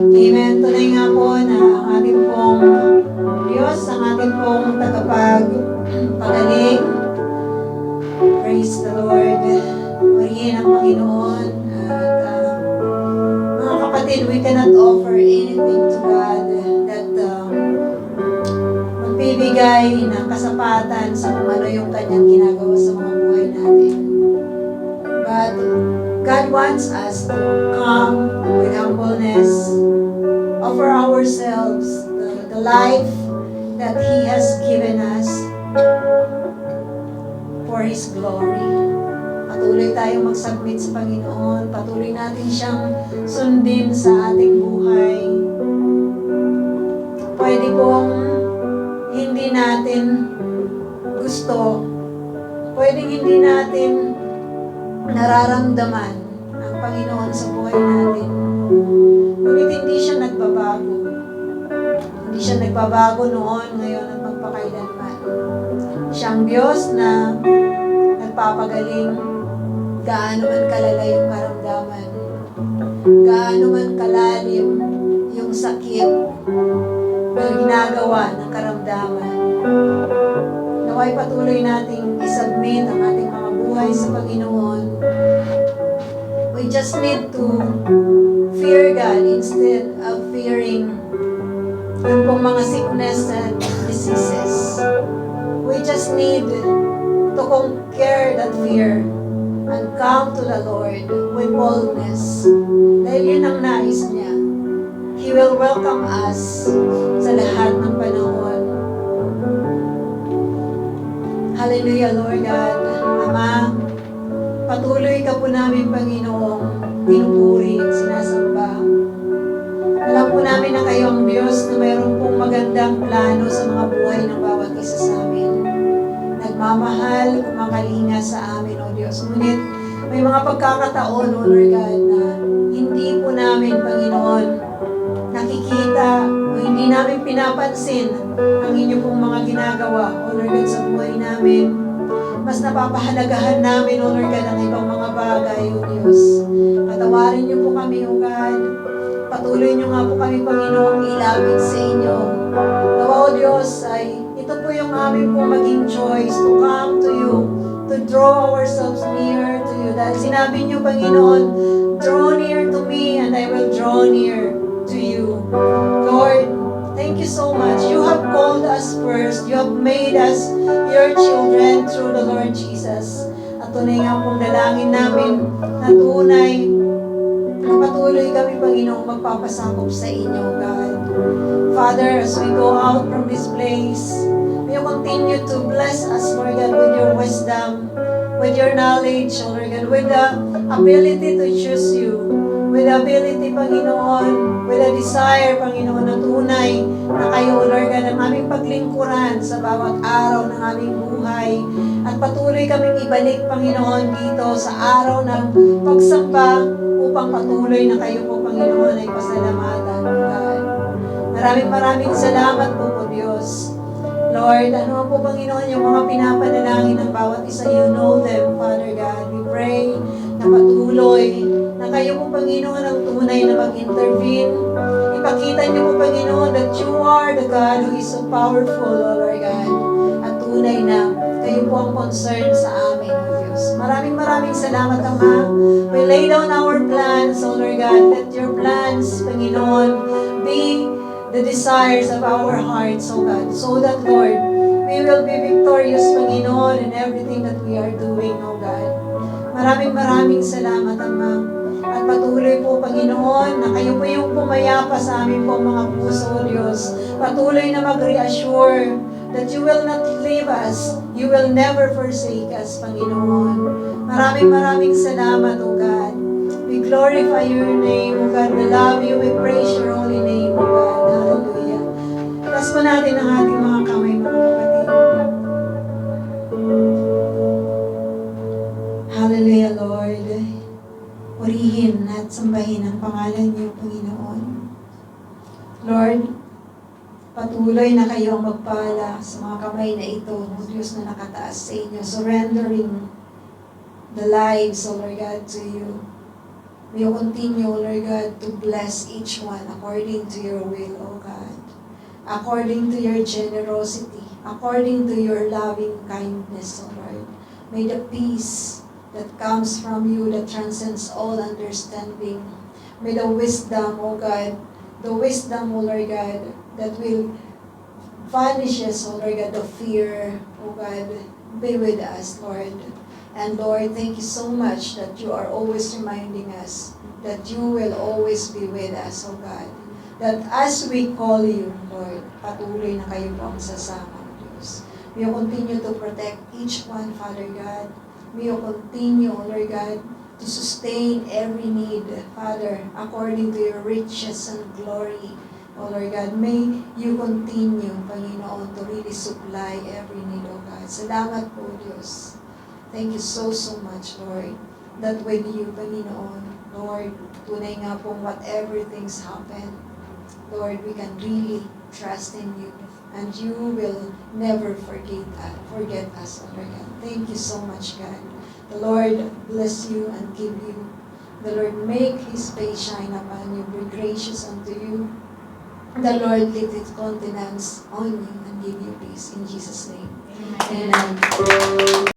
Amen. Tunay nga po na ang ating pong Diyos, ang ating pong tagapagpagaling. Praise the Lord. Purihin ang Panginoon. At mga kapatid, we cannot offer anything to God that magbibigay ng kasapatan sa kung ano yung kanyang ginagawa sa mga buhay natin. But God wants us to come with humbleness, offer ourselves the life that He has given us for His glory. Patuloy tayong mag-submit sa Panginoon. Patuloy natin siyang sundin sa ating buhay. Pwede pong hindi natin gusto, pwedeng hindi natin nararamdaman ang Panginoon sa buhay natin. Ngunit hindi siya nagbabago. Hindi siya nagbabago noon, ngayon at magpakailanman. Siyang Diyos na nagpapagaling gaano man kalala yung karamdaman, gaano man kalalim yung sakit na ginagawa ng karamdaman. Naway patuloy nating isubmit ang ating mga buhay sa Panginoon. We just need to fear God instead of fearing yung pong mga sickness and diseases. We just need to conquer that fear and come to the Lord with boldness. Dahil yun ang nais niya. He will welcome us sa lahat ng panahon. Hallelujah, Lord God. Ama, patuloy ka po namin, Panginoong pinupuri at sinasamba. Alam po namin na kayo ang Diyos na mayroon pong magandang plano sa mga buhay ng bawat isa sa amin. Nagmamahal, kumakalinga sa amin, O Diyos. Ngunit may mga pagkakataon, O Lord God, na hindi po namin, Panginoon, nakikita o hindi namin pinapansin ang inyong pong mga ginagawa, O Lord God, sa buhay namin. Mas napapahalagahan namin, O Lord God, ang ibang mga bagay, O Diyos. Patawarin niyo po kami, O God. Patuloy niyo nga po kami, Panginoon, ilapit sa inyo. Nawa, O Diyos, ay ito po yung aming pong maging choice to come to you, to draw ourselves near to you. Dahil sinabi niyo, Panginoon, draw near to me and I will draw near to you. Lord, thank you so much. You have called us first. You have made us your children through the Lord Jesus. At tunay nga pong dalangin namin na tunay na patuloy kami, Panginoon, magpapasakop sa inyo, God. Father, as we go out from this place, may you continue to bless us, Lord God, with your wisdom, with your knowledge, Lord God, with the ability to choose you, with the ability, Panginoon, with the desire, Panginoon, na tunay na kayo, Lord God, ang aming paglingkuran sa bawat araw ng aming buhay. At patuloy kaming ibalik, Panginoon, dito sa araw ng pagsamba upang patuloy na kayo po, Panginoon, ay pasalamatan, God. Maraming salamat po, Diyos. Lord, ano po, Panginoon, yung mga pinapanalangin ng bawat isa, you know them, Father God. We pray na patuloy na kayo po, Panginoon, ang tunay na mag-intervene. Ipakita niyo po, Panginoon, that you are the God who is so powerful, Lord God. At tunay na kayo po ang concern sa amin, O Diyos. Maraming salamat, Ama. We lay down our plans, O Lord God. Let your plans, Panginoon, be the desires of our hearts, O God. So that, Lord, we will be victorious, Panginoon, in everything that we are doing, O God. Maraming salamat, Ama. At patuloy po, Panginoon, na kayo po yung pumayapa sa amin po mga puso, O Diyos. Patuloy na mag-reassure that you will not leave us. You will never forsake us, Panginoon. Maraming salamat, O God. We glorify your name, O God. We love you. We praise your holy name, O God. Hallelujah. Taas po natin ang ating mga kamay, mga kapatid. Hallelujah, Lord. Purihin at sambahin ang pangalan niyo, Panginoon. Lord, patuloy na kayo ang magpala sa mga kamay na ito, O Diyos na nakataas sa inyo, surrendering the lives, O Lord God, to you. May you continue, O Lord God, to bless each one according to your will, O God. According to your generosity, according to your loving kindness, O Lord. May the peace that comes from you, that transcends all understanding. May the wisdom, O God, the wisdom, O Lord God, that will vanishes, O Lord God, the fear, O God, be with us, Lord. And Lord, thank you so much that you are always reminding us that you will always be with us, O God. That as we call you, Lord, patuloy na kayo po ang sasama, Diyos. May you continue to protect each one, Father God. May you continue, O Lord God, to sustain every need, Father, according to your riches and glory. O Lord God, may you continue, Panginoon, to really supply every need, O God. Salamat po, Diyos. Thank you so much, Lord, that with you, Panginoon, Lord, tunay nga pong whatever things happen, Lord, we can really trust in you. And you will never forget us, O Lord God. Thank you so much, God. The Lord bless you and give you. The Lord make His face shine upon you, be gracious unto you. The Lord lift His countenance on you and give you peace. In Jesus' name. Amen.